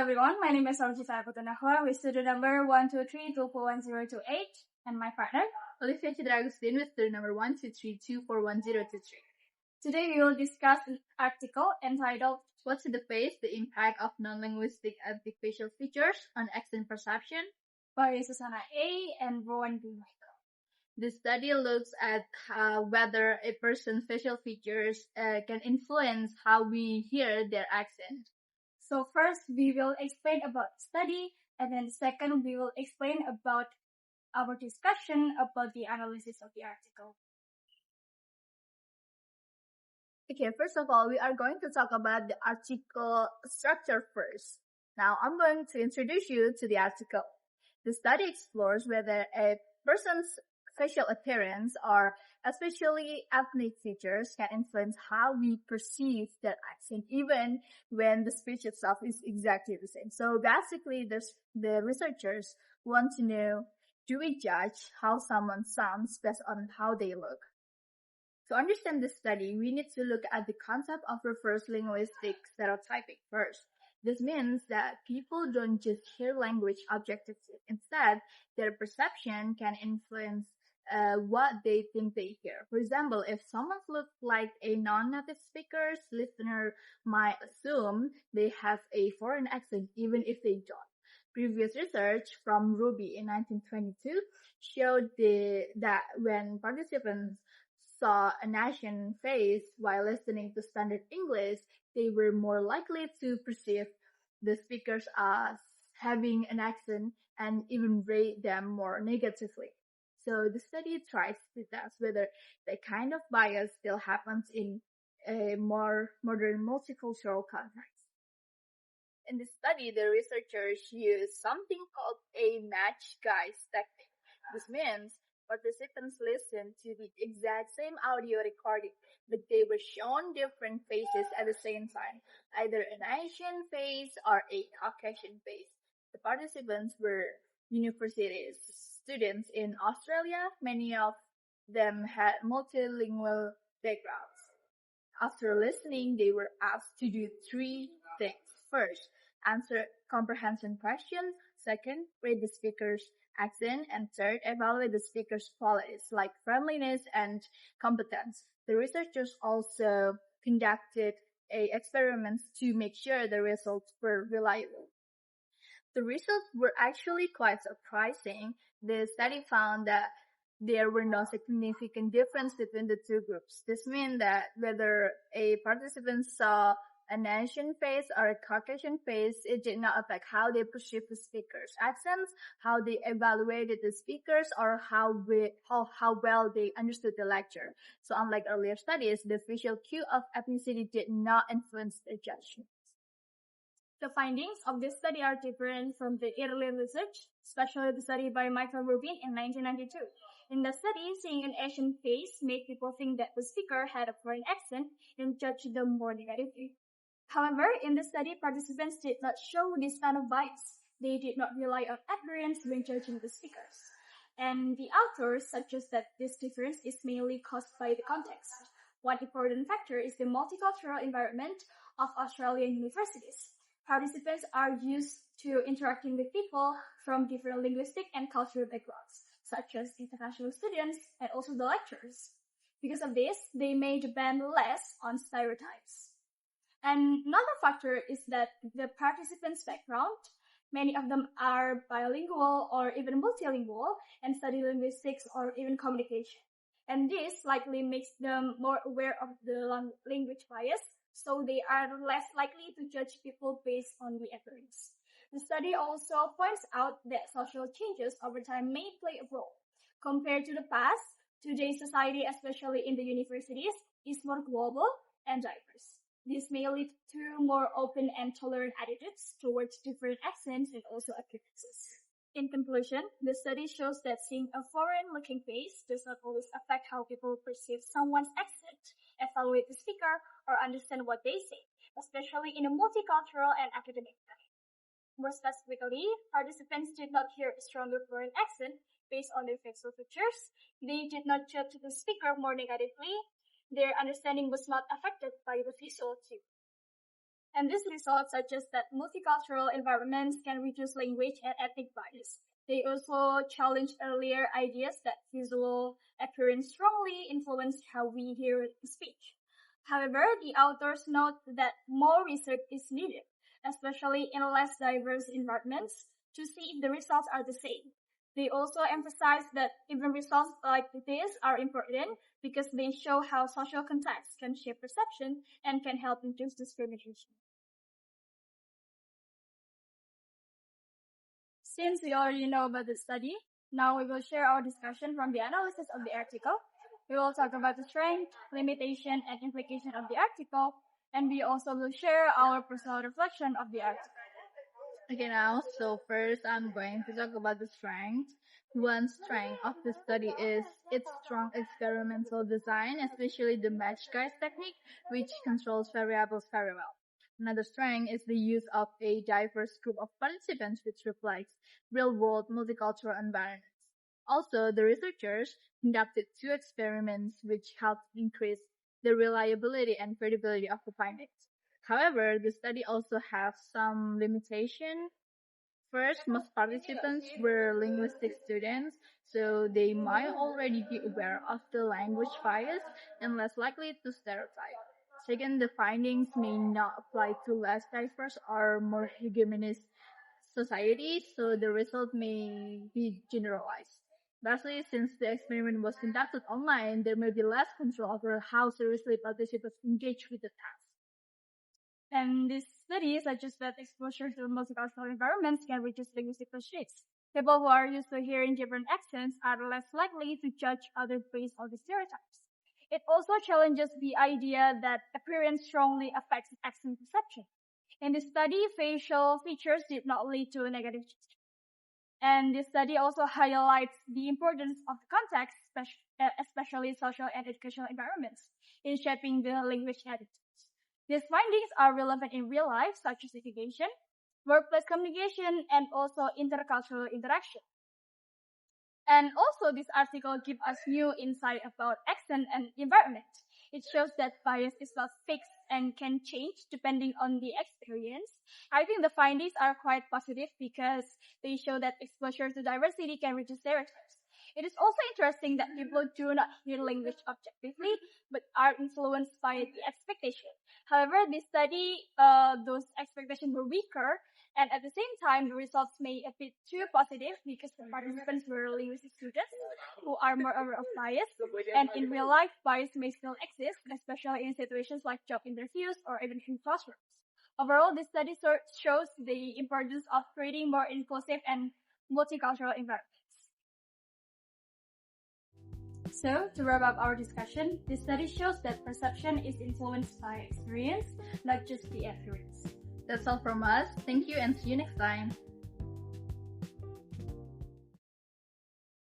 everyone, my name is Auji Nahwah with student number 123241028 and my partner Olivia Citra Agustin with student number 123241023. Today we will discuss an article entitled What's the Face? The Impact of Non-Linguistic Ethnic Facial Features on Accent Perception by Susanna A. and Rowan B. The study looks at whether a person's facial features can influence how we hear their accent. So first, we will explain about the study, and then second, we will explain about our discussion about the analysis of the article. Okay, first of all, we are going to talk about the article structure first. Now, I'm going to introduce you to the article. The study explores whether a person's facial appearance or especially ethnic features can influence how we perceive their accent even when the speech itself is exactly the same. So basically the researchers want to know, do we judge how someone sounds based on how they look? To understand this study, we need to look at the concept of reverse linguistic stereotyping first. This means that people don't just hear language objectively. Instead, their perception can influence what they think they hear. For example, if someone looks like a non-native speaker, listener might assume they have a foreign accent even if they don't. Previous research from Ruby in 1922 showed that when participants saw an Asian face while listening to standard English, they were more likely to perceive the speakers as having an accent and even rate them more negatively. So the study tries to test whether that kind of bias still happens in a more modern multicultural context. In the study, the researchers used something called a match guise technique. This means participants listened to the exact same audio recording, but they were shown different faces at the same time, either an Asian face or a Caucasian face. The participants were university students in Australia. Many of them had multilingual backgrounds. After listening, they were asked to do three things. First, answer comprehension questions. Second, rate the speaker's accent. And third, evaluate the speaker's qualities like friendliness and competence. The researchers also conducted experiments to make sure the results were reliable. The results were actually quite surprising. The study found that there were no significant difference between the two groups. This means that whether a participant saw an Asian face or a Caucasian face, it did not affect how they perceived the speaker's accents, how they evaluated the speakers, or how well they understood the lecture. So unlike earlier studies, the visual cue of ethnicity did not influence their judgment. The findings of this study are different from the earlier research, especially the study by Michael Rubin in 1992. In the study, seeing an Asian face made people think that the speaker had a foreign accent and judge them more negatively. However, in the study, participants did not show this kind of bias. They did not rely on appearance when judging the speakers. And the authors suggest that this difference is mainly caused by the context. One important factor is the multicultural environment of Australian universities. Participants are used to interacting with people from different linguistic and cultural backgrounds, such as international students and also the lecturers. Because of this, they may depend less on stereotypes. And another factor is that the participants' background, many of them are bilingual or even multilingual and study linguistics or even communication. And this likely makes them more aware of the language bias, so they are less likely to judge people based on the appearance. The study also points out that social changes over time may play a role. Compared to the past, today's society, especially in the universities, is more global and diverse. This may lead to more open and tolerant attitudes towards different accents and also appearances. In conclusion, the study shows that seeing a foreign-looking face does not always affect how people perceive someone's accent, evaluate the speaker, or understand what they say, especially in a multicultural and academic setting. More specifically, participants did not hear a stronger foreign accent based on their facial features. They did not judge the speaker more negatively. Their understanding was not affected by the visual cue. And these results suggest that multicultural environments can reduce language and ethnic bias. They also challenge earlier ideas that visual appearance strongly influence how we hear speech. However, the authors note that more research is needed, especially in less diverse environments, to see if the results are the same. They also emphasize that even results like this are important because they show how social context can shape perception and can help reduce discrimination. Since we already know about the study, now we will share our discussion from the analysis of the article. We will talk about the strength, limitation, and implication of the article, and we also will share our personal reflection of the article. Okay, now, so first I'm going to talk about the strength. One strength of the study is its strong experimental design, especially the match guise technique, which controls variables very well. Another strength is the use of a diverse group of participants, which reflects real-world multicultural environments. Also, the researchers conducted 2 experiments which helped increase the reliability and credibility of the findings. However, the study also has some limitation. First, most participants were linguistic students, so they might already be aware of the language bias and less likely to stereotype. Second, the findings may not apply to less diverse or more hegemonist societies, so the result may be generalized. Lastly, since the experiment was conducted online, there may be less control over how seriously participants engage with the task. And this study suggests that exposure to multicultural environments can reduce linguistic shifts. People who are used to hearing different accents are less likely to judge others based on the stereotypes. It also challenges the idea that appearance strongly affects accent perception. In this study, facial features did not lead to a negative change. And this study also highlights the importance of context, especially social and educational environments, in shaping the language attitudes. These findings are relevant in real life, such as education, workplace communication, and also intercultural interaction. And also, this article gives us new insight about accent and environment. It shows that bias is not fixed and can change depending on the experience. I think the findings are quite positive because they show that exposure to diversity can reduce stereotypes. It is also interesting that people do not hear language objectively, but are influenced by the expectation. However, this study, those expectations were weaker, and at the same time, the results may appear too positive because the participants were linguistic students who are more aware of bias, and in real life, bias may still exist, especially in situations like job interviews or even in classrooms. Overall, this study shows the importance of creating more inclusive and multicultural environments. So, to wrap up our discussion, this study shows that perception is influenced by experience, not just the appearance. That's all from us. Thank you and see you next time.